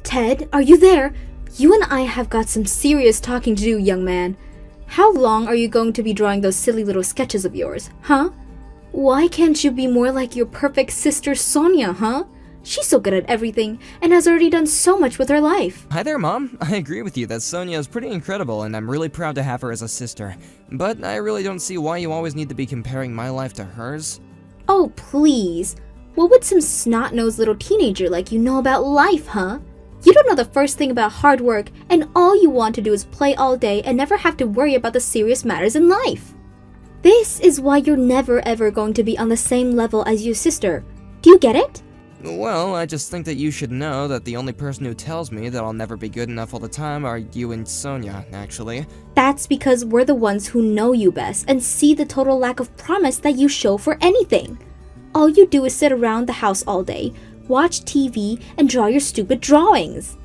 Ted, are you there? You and I have got some serious talking to do, young man. How long are you going to be drawing those silly little sketches of yours, huh? Why can't you be more like your perfect sister Sonia, huh? She's so good at everything and has already done so much with her life. Hi there, Mom. I agree with you that Sonia is pretty incredible and I'm really proud to have her as a sister. But I really don't see why you always need to be comparing my life to hers. Oh, please. What would some snot-nosed little teenager like you know about life, huh? You don't know the first thing about hard work, and all you want to do is play all day and never have to worry about the serious matters in life. This is why you're never ever going to be on the same level as your sister. Do you get it? Well, I just think that you should know that the only person who tells me that I'll never be good enough all the time are you and Sonia, actually. That's because we're the ones who know you best and see the total lack of promise that you show for anything. All you do is sit around the house all day, watch TV, and draw your stupid drawings.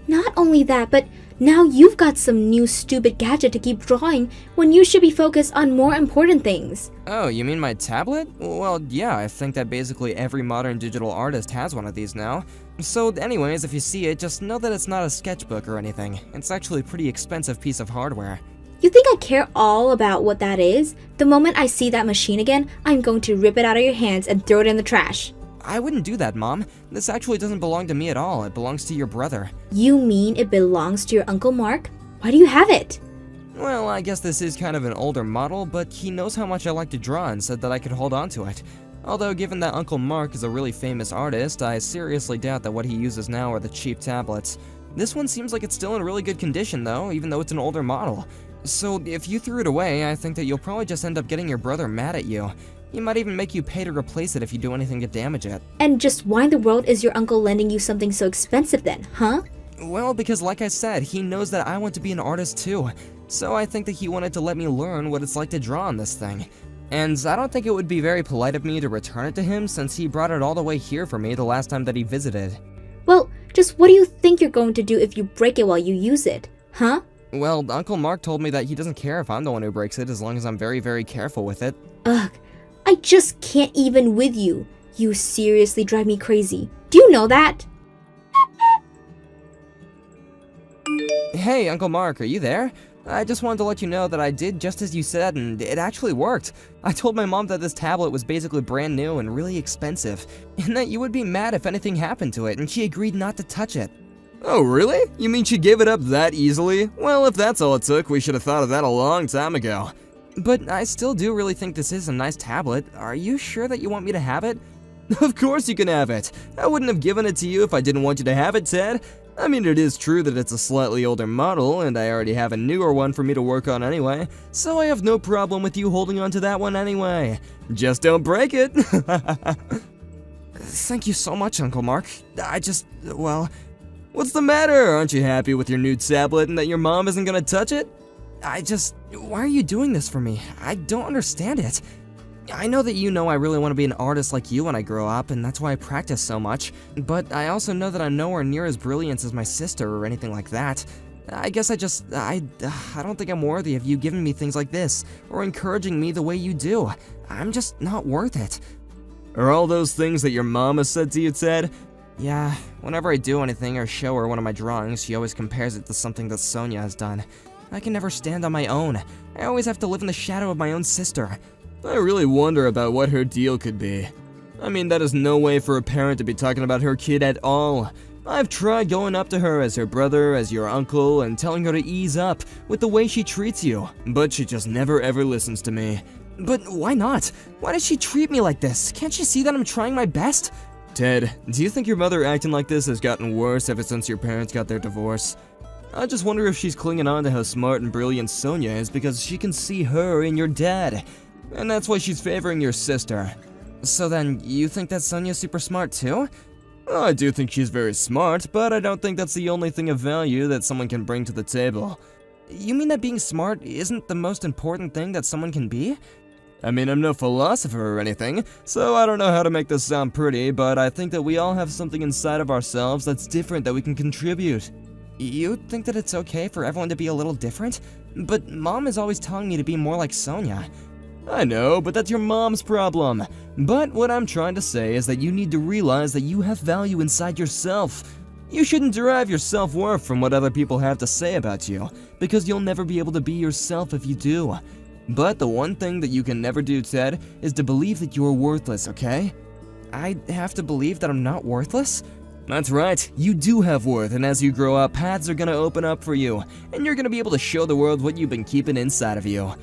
Not only that, but now you've got some new stupid gadget to keep drawing when you should be focused on more important things. Oh, you mean my tablet? Well, yeah, I think that basically every modern digital artist has one of these now. So anyways, if you see it, just know that it's not a sketchbook or anything. It's actually a pretty expensive piece of hardware. You think I care all about what that is? The moment I see that machine again, I'm going to rip it out of your hands and throw it in the trash. I wouldn't do that, Mom. This actually doesn't belong to me at all. It belongs to your brother. You mean it belongs to your Uncle Mark? Why do you have it? Well, I guess this is kind of an older model, but he knows how much I like to draw and said that I could hold on to it. Although, given that Uncle Mark is a really famous artist, I seriously doubt that what he uses now are the cheap tablets. This one seems like it's still in really good condition, though, even though it's an older model. So, if you threw it away, I think that you'll probably just end up getting your brother mad at you. He might even make you pay to replace it if you do anything to damage it. And just why in the world is your uncle lending you something so expensive then, huh? Well, because like I said, he knows that I want to be an artist too. So I think that he wanted to let me learn what it's like to draw on this thing. And I don't think it would be very polite of me to return it to him since he brought it all the way here for me the last time that he visited. Well, just what do you think you're going to do if you break it while you use it, huh? Well, Uncle Mark told me that he doesn't care if I'm the one who breaks it as long as I'm very, very careful with it. Ugh, I just can't even with you. You seriously drive me crazy. Do you know that? Hey, Uncle Mark, are you there? I just wanted to let you know that I did just as you said, and it actually worked. I told my mom that this tablet was basically brand new and really expensive, and that you would be mad if anything happened to it, and she agreed not to touch it. Oh, really? You mean she gave it up that easily? Well, if that's all it took, we should have thought of that a long time ago. But I still do really think this is a nice tablet. Are you sure that you want me to have it? Of course you can have it. I wouldn't have given it to you if I didn't want you to have it, Ted. I mean, it is true that it's a slightly older model, and I already have a newer one for me to work on anyway, so I have no problem with you holding on to that one anyway. Just don't break it. Thank you so much, Uncle Mark. Well, what's the matter? Aren't you happy with your new tablet and that your mom isn't gonna touch it? Why are you doing this for me? I don't understand it. I know that you know I really want to be an artist like you when I grow up, and that's why I practice so much, but I also know that I'm nowhere near as brilliant as my sister or anything like that. I guess I don't think I'm worthy of you giving me things like this, or encouraging me the way you do. I'm just not worth it. Are all those things that your mom has said to you, Ted? Yeah, whenever I do anything or show her one of my drawings, she always compares it to something that Sonia has done. I can never stand on my own. I always have to live in the shadow of my own sister. I really wonder about what her deal could be. I mean, that is no way for a parent to be talking about her kid at all. I've tried going up to her as her brother, as your uncle, and telling her to ease up with the way she treats you, but she just never ever listens to me. But why not? Why does she treat me like this? Can't she see that I'm trying my best? Ted, do you think your mother acting like this has gotten worse ever since your parents got their divorce? I just wonder if she's clinging on to how smart and brilliant Sonia is because she can see her in your dad. And that's why she's favoring your sister. So then, you think that Sonia's super smart too? Well, I do think she's very smart, but I don't think that's the only thing of value that someone can bring to the table. You mean that being smart isn't the most important thing that someone can be? I mean, I'm no philosopher or anything, so I don't know how to make this sound pretty, but I think that we all have something inside of ourselves that's different that we can contribute. You think that it's okay for everyone to be a little different? But Mom is always telling me to be more like Sonia. I know, but that's your mom's problem. But what I'm trying to say is that you need to realize that you have value inside yourself. You shouldn't derive your self-worth from what other people have to say about you, because you'll never be able to be yourself if you do. But the one thing that you can never do, Ted, is to believe that you're worthless, okay? I have to believe that I'm not worthless? That's right, you do have worth, and as you grow up, paths are gonna open up for you, and you're gonna be able to show the world what you've been keeping inside of you.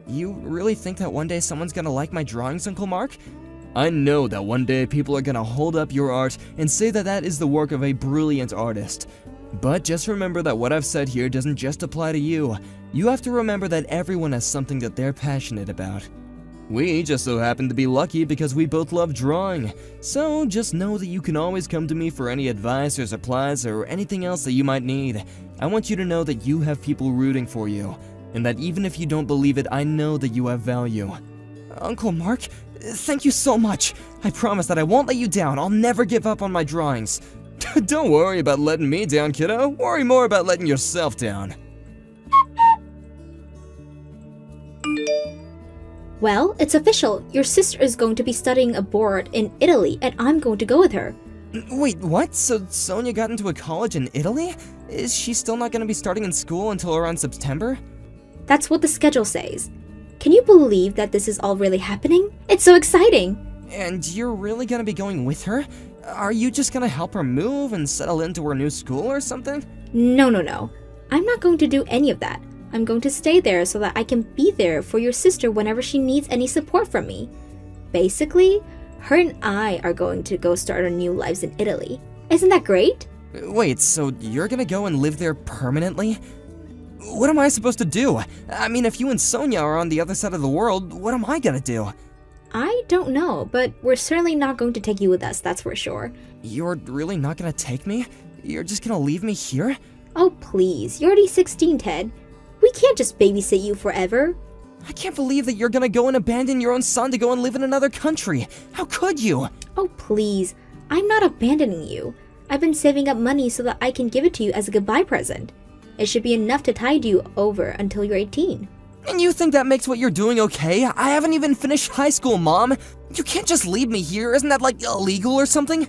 You really think that one day someone's gonna like my drawings, Uncle Mark? I know that one day people are gonna hold up your art and say that that is the work of a brilliant artist. But just remember that what I've said here doesn't just apply to you. You have to remember that everyone has something that they're passionate about. We just so happen to be lucky because we both love drawing. So just know that you can always come to me for any advice or supplies or anything else that you might need. I want you to know that you have people rooting for you, and that even if you don't believe it, I know that you have value. Uncle Mark, thank you so much. I promise that I won't let you down. I'll never give up on my drawings. Don't worry about letting me down, kiddo. Worry more about letting yourself down. Well, it's official. Your sister is going to be studying abroad in Italy, and I'm going to go with her. Wait, what? So Sonia got into a college in Italy? Is she still not going to be starting in school until around September? That's what the schedule says. Can you believe that this is all really happening? It's so exciting! And you're really going to be going with her? Are you just going to help her move and settle into her new school or something? No. I'm not going to do any of that. I'm going to stay there so that I can be there for your sister whenever she needs any support from me. Basically, her and I are going to go start our new lives in Italy. Isn't that great? Wait, so you're going to go and live there permanently? What am I supposed to do? I mean, if you and Sonia are on the other side of the world, what am I going to do? I don't know, but we're certainly not going to take you with us, that's for sure. You're really not going to take me? You're just going to leave me here? Oh, please. You're already 16, Ted. We can't just babysit you forever. I can't believe that you're gonna go and abandon your own son to go and live in another country. How could you? Oh, please. I'm not abandoning you. I've been saving up money so that I can give it to you as a goodbye present. It should be enough to tide you over until you're 18. And you think that makes what you're doing okay? I haven't even finished high school, Mom. You can't just leave me here. Isn't that, like, illegal or something?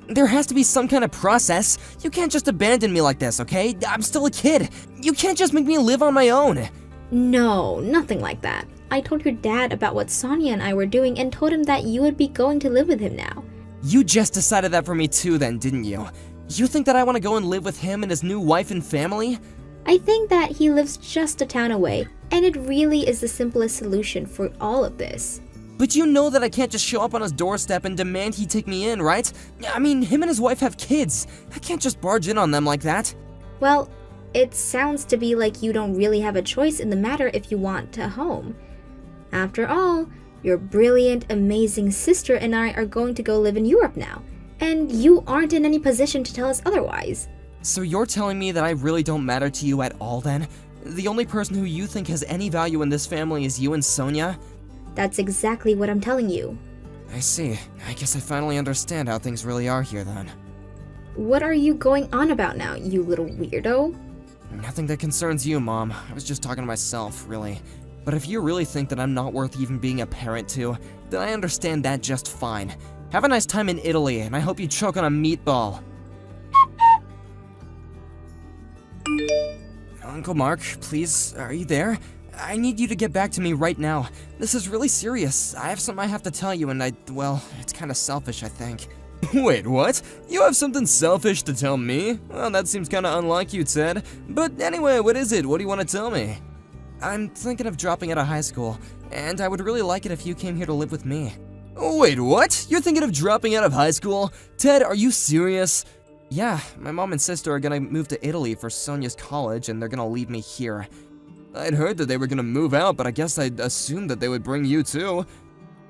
There has to be some kind of process. You can't just abandon me like this, okay? I'm still a kid. You can't just make me live on my own. No, nothing like that. I told your dad about what Sonia and I were doing and told him that you would be going to live with him now. You just decided that for me too then, didn't you? You think that I want to go and live with him and his new wife and family? I think that he lives just a town away, and it really is the simplest solution for all of this. But you know that I can't just show up on his doorstep and demand he take me in, right? I mean, him and his wife have kids. I can't just barge in on them like that. Well, it sounds to be like you don't really have a choice in the matter if you want a home. After all, your brilliant, amazing sister and I are going to go live in Europe now, and you aren't in any position to tell us otherwise. So you're telling me that I really don't matter to you at all then? The only person who you think has any value in this family is you and Sonia? That's exactly what I'm telling you. I see. I guess I finally understand how things really are here then. What are you going on about now, you little weirdo? Nothing that concerns you, Mom. I was just talking to myself, really. But if you really think that I'm not worth even being a parent to, then I understand that just fine. Have a nice time in Italy, and I hope you choke on a meatball. Uncle Mark, please, are you there? I need you to get back to me right now. This is really serious. I have something I have to tell you, and well, it's kind of selfish, I think. Wait, what? You have something selfish to tell me? Well, that seems kind of unlike you, Ted. But anyway, what is it? What do you want to tell me? I'm thinking of dropping out of high school, and I would really like it if you came here to live with me. Wait, what? You're thinking of dropping out of high school? Ted, are you serious? Yeah, my mom and sister are gonna move to Italy for Sonia's college, and they're gonna leave me here. I'd heard that they were gonna move out, but I guess I'd assumed that they would bring you too.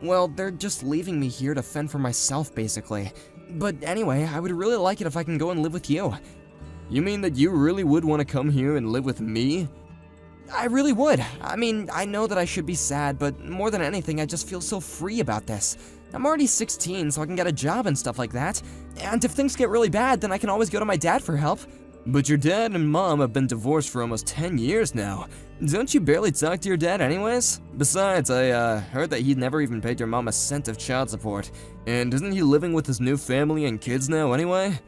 Well, they're just leaving me here to fend for myself, basically. But anyway, I would really like it if I can go and live with you. You mean that you really would want to come here and live with me? I really would. I mean, I know that I should be sad, but more than anything, I just feel so free about this. I'm already 16, so I can get a job and stuff like that. And if things get really bad, then I can always go to my dad for help. But your dad and mom have been divorced for almost 10 years now. Don't you barely talk to your dad anyways? Besides, I heard that he'd never even paid your mom a cent of child support. And isn't he living with his new family and kids now anyway?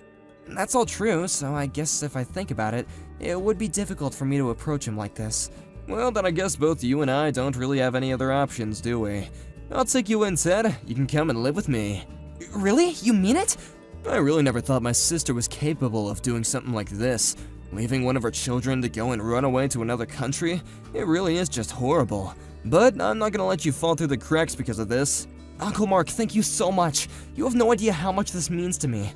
That's all true, so I guess if I think about it, it would be difficult for me to approach him like this. Well, then I guess both you and I don't really have any other options, do we? I'll take you in, Ted. You can come and live with me. Really? You mean it? I really never thought my sister was capable of doing something like this. Leaving one of her children to go and run away to another country? It really is just horrible. But I'm not gonna let you fall through the cracks because of this. Uncle Mark, thank you so much. You have no idea how much this means to me.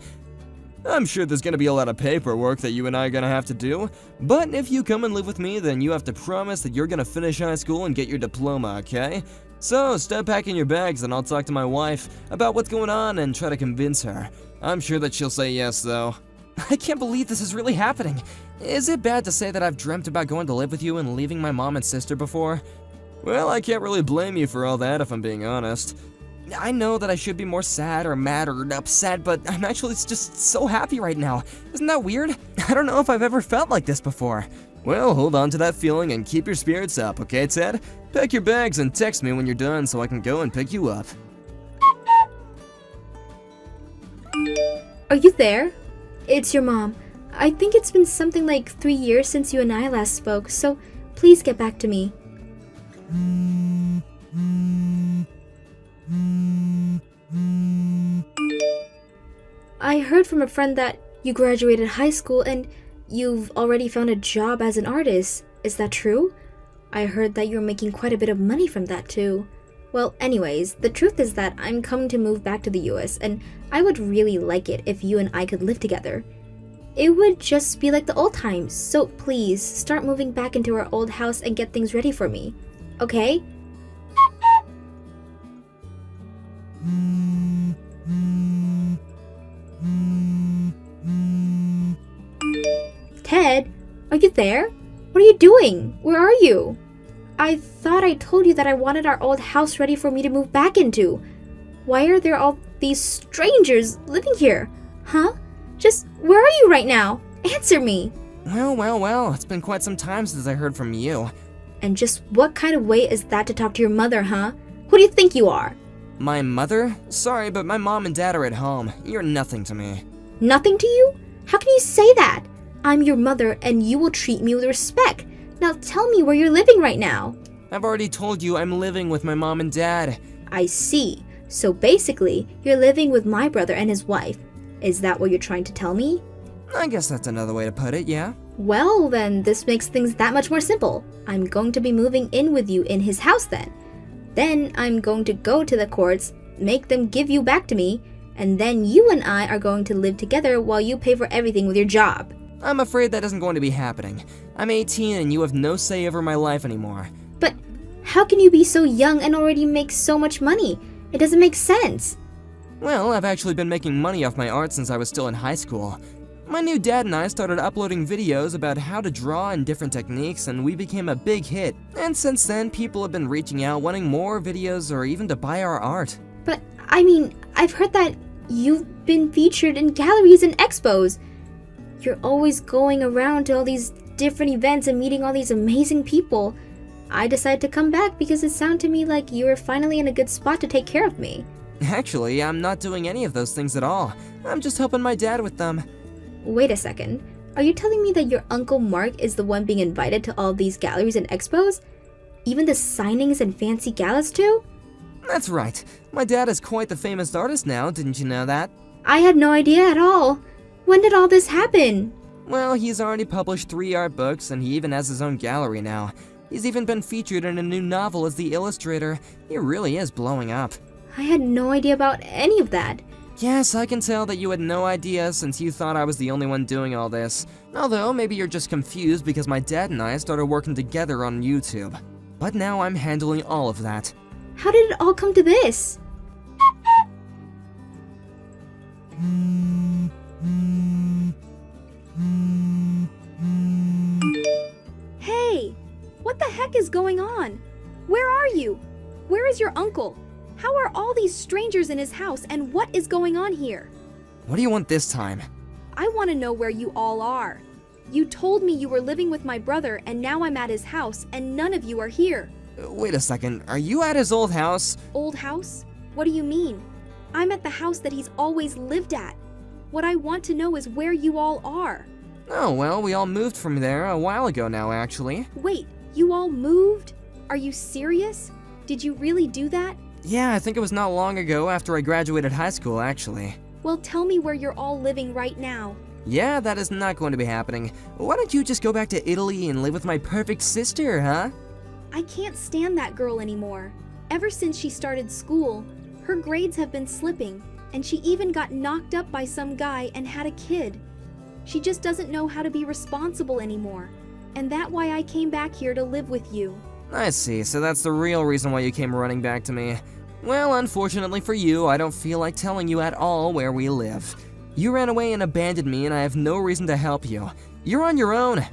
I'm sure there's gonna be a lot of paperwork that you and I are gonna have to do, but if you come and live with me, then you have to promise that you're gonna finish high school and get your diploma, okay? So, start packing your bags and I'll talk to my wife about what's going on and try to convince her. I'm sure that she'll say yes, though. I can't believe this is really happening. Is it bad to say that I've dreamt about going to live with you and leaving my mom and sister before? Well, I can't really blame you for all that if I'm being honest. I know that I should be more sad or mad or upset, but I'm actually just so happy right now. Isn't that weird? I don't know if I've ever felt like this before. Well, hold on to that feeling and keep your spirits up, okay, Ted? Pack your bags and text me when you're done so I can go and pick you up. Are you there? It's your mom. I think it's been something like 3 years since you and I last spoke, so please get back to me. I heard from a friend that you graduated high school and you've already found a job as an artist. Is that true? I heard that you're making quite a bit of money from that too. Well, anyways, the truth is that I'm coming to move back to the US and I would really like it if you and I could live together. It would just be like the old times, so please start moving back into our old house and get things ready for me. Okay? Ted, are you there? What are you doing? Where are you? I thought I told you that I wanted our old house ready for me to move back into. Why are there all these strangers living here? Huh? Just where are you right now? Answer me. Well, it's been quite some time since I heard from you. And just what kind of way is that to talk to your mother, huh? Who do you think you are? My mother? Sorry, but my mom and dad are at home. You're nothing to me. Nothing to you? How can you say that? I'm your mother and you will treat me with respect. Now tell me where you're living right now. I've already told you I'm living with my mom and dad. I see. So basically, you're living with my brother and his wife. Is that what you're trying to tell me? I guess that's another way to put it, yeah. Well, then this makes things that much more simple. I'm going to be moving in with you in his house then. Then I'm going to go to the courts, make them give you back to me, and then you and I are going to live together while you pay for everything with your job. I'm afraid that isn't going to be happening. I'm 18 and you have no say over my life anymore. But how can you be so young and already make so much money? It doesn't make sense. Well, I've actually been making money off my art since I was still in high school. My new dad and I started uploading videos about how to draw and different techniques, and we became a big hit. And since then, people have been reaching out wanting more videos or even to buy our art. But, I mean, I've heard that you've been featured in galleries and expos. You're always going around to all these different events and meeting all these amazing people. I decided to come back because it sounded to me like you were finally in a good spot to take care of me. Actually, I'm not doing any of those things at all. I'm just helping my dad with them. Wait a second. Are you telling me that your Uncle Mark is the one being invited to all these galleries and expos? Even the signings and fancy galas too? That's right. My dad is quite the famous artist now, didn't you know that? I had no idea at all. When did all this happen? Well, he's already published 3 art books and he even has his own gallery now. He's even been featured in a new novel as the illustrator. He really is blowing up. I had no idea about any of that. Yes, I can tell that you had no idea since you thought I was the only one doing all this. Although, maybe you're just confused because my dad and I started working together on YouTube. But now I'm handling all of that. How did it all come to this? Hey! What the heck is going on? Where are you? Where is your uncle? How are all these strangers in his house and what is going on here? What do you want this time? I want to know where you all are. You told me you were living with my brother and now I'm at his house and none of you are here. Wait a second, are you at his old house? Old house? What do you mean? I'm at the house that he's always lived at. What I want to know is where you all are. Oh, well, we all moved from there a while ago now, actually. Wait, you all moved? Are you serious? Did you really do that? Yeah, I think it was not long ago after I graduated high school, actually. Well, tell me where you're all living right now. Yeah, that is not going to be happening. Why don't you just go back to Italy and live with my perfect sister, huh? I can't stand that girl anymore. Ever since she started school, her grades have been slipping, and she even got knocked up by some guy and had a kid. She just doesn't know how to be responsible anymore, and that's why I came back here to live with you. I see, so that's the real reason why you came running back to me. Well, unfortunately for you, I don't feel like telling you at all where we live. You ran away and abandoned me, and I have no reason to help you. You're on your own.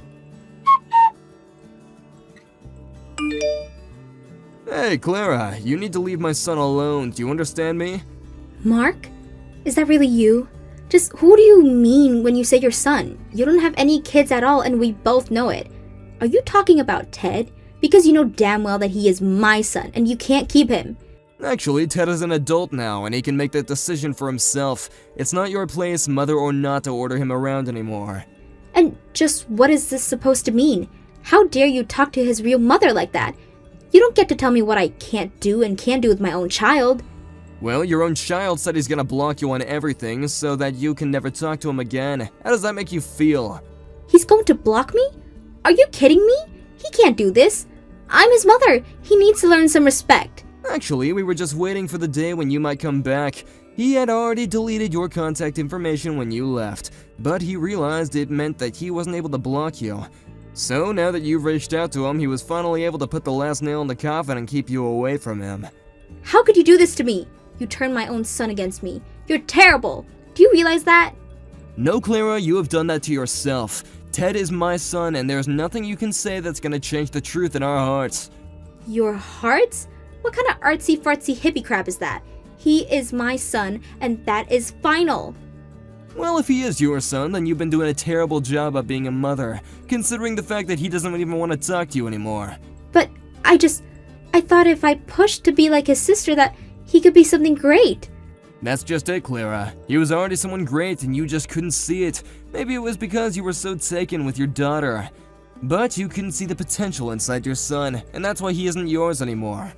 Hey, Clara, you need to leave my son alone. Do you understand me? Mark? Is that really you? Just who do you mean when you say your son? You don't have any kids at all, and we both know it. Are you talking about Ted? Because you know damn well that he is my son, and you can't keep him. Actually, Ted is an adult now, and he can make that decision for himself. It's not your place, mother or not, to order him around anymore. And just what is this supposed to mean? How dare you talk to his real mother like that? You don't get to tell me what I can't do and can do with my own child. Well, your own child said he's gonna block you on everything so that you can never talk to him again. How does that make you feel? He's going to block me? Are you kidding me? He can't do this. I'm his mother. He needs to learn some respect. Actually, we were just waiting for the day when you might come back. He had already deleted your contact information when you left, but he realized it meant that he wasn't able to block you. So now that you've reached out to him, he was finally able to put the last nail in the coffin and keep you away from him. How could you do this to me? You turned my own son against me. You're terrible. Do you realize that? No, Clara, you have done that to yourself. Ted is my son, and there's nothing you can say that's gonna change the truth in our hearts. Your hearts? What kind of artsy-fartsy hippie crap is that? He is my son, and that is final. Well, if he is your son, then you've been doing a terrible job of being a mother, considering the fact that he doesn't even want to talk to you anymore. But I thought if I pushed to be like his sister that he could be something great. That's just it, Clara. He was already someone great and you just couldn't see it. Maybe it was because you were so taken with your daughter. But you couldn't see the potential inside your son, and that's why he isn't yours anymore.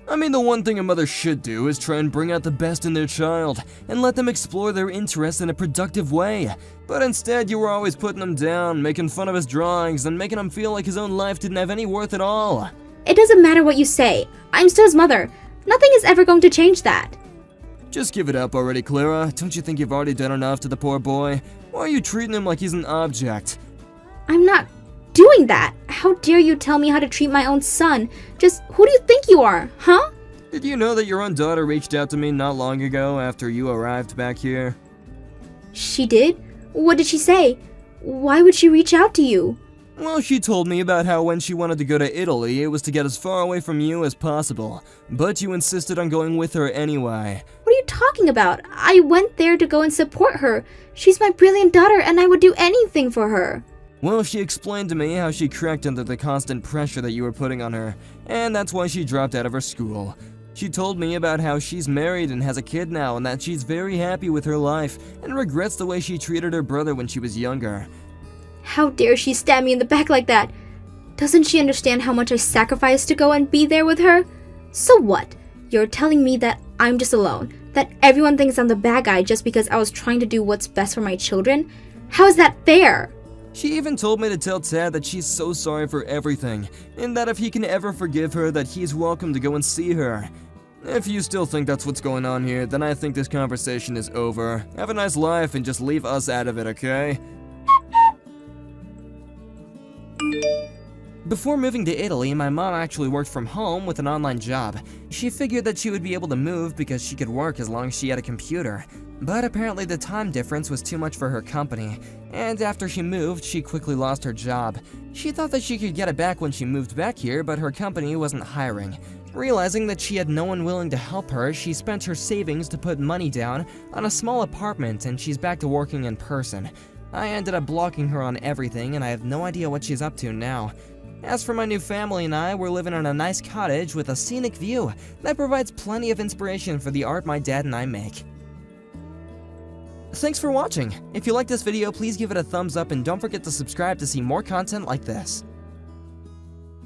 I mean, the one thing a mother should do is try and bring out the best in their child, and let them explore their interests in a productive way. But instead, you were always putting him down, making fun of his drawings, and making him feel like his own life didn't have any worth at all. It doesn't matter what you say. I'm still his mother. Nothing is ever going to change that. Just give it up already, Clara. Don't you think you've already done enough to the poor boy? Why are you treating him like he's an object? I'm not doing that. How dare you tell me how to treat my own son? Just who do you think you are, huh? Did you know that your own daughter reached out to me not long ago after you arrived back here? She did? What did she say? Why would she reach out to you? Well, she told me about how when she wanted to go to Italy, it was to get as far away from you as possible. But you insisted on going with her anyway. What are you talking about? I went there to go and support her. She's my brilliant daughter, and I would do anything for her. Well, she explained to me how she cracked under the constant pressure that you were putting on her, and that's why she dropped out of her school. She told me about how she's married and has a kid now, and that she's very happy with her life, and regrets the way she treated her brother when she was younger. How dare she stab me in the back like that? Doesn't she understand how much I sacrificed to go and be there with her? So what? You're telling me that I'm just alone? That everyone thinks I'm the bad guy just because I was trying to do what's best for my children? How is that fair? She even told me to tell Ted that she's so sorry for everything, and that if he can ever forgive her, that he's welcome to go and see her. If you still think that's what's going on here, then I think this conversation is over. Have a nice life and just leave us out of it, okay? Before moving to Italy, my mom actually worked from home with an online job. She figured that she would be able to move because she could work as long as she had a computer. But apparently the time difference was too much for her company, and after she moved, she quickly lost her job. She thought that she could get it back when she moved back here, but her company wasn't hiring. Realizing that she had no one willing to help her, she spent her savings to put money down on a small apartment, and she's back to working in person. I ended up blocking her on everything, and I have no idea what she's up to now. As for my new family and I, we're living in a nice cottage with a scenic view that provides plenty of inspiration for the art my dad and I make. thanks for watching. If you like this video, please give it a thumbs up and don't forget to subscribe to see more content like this.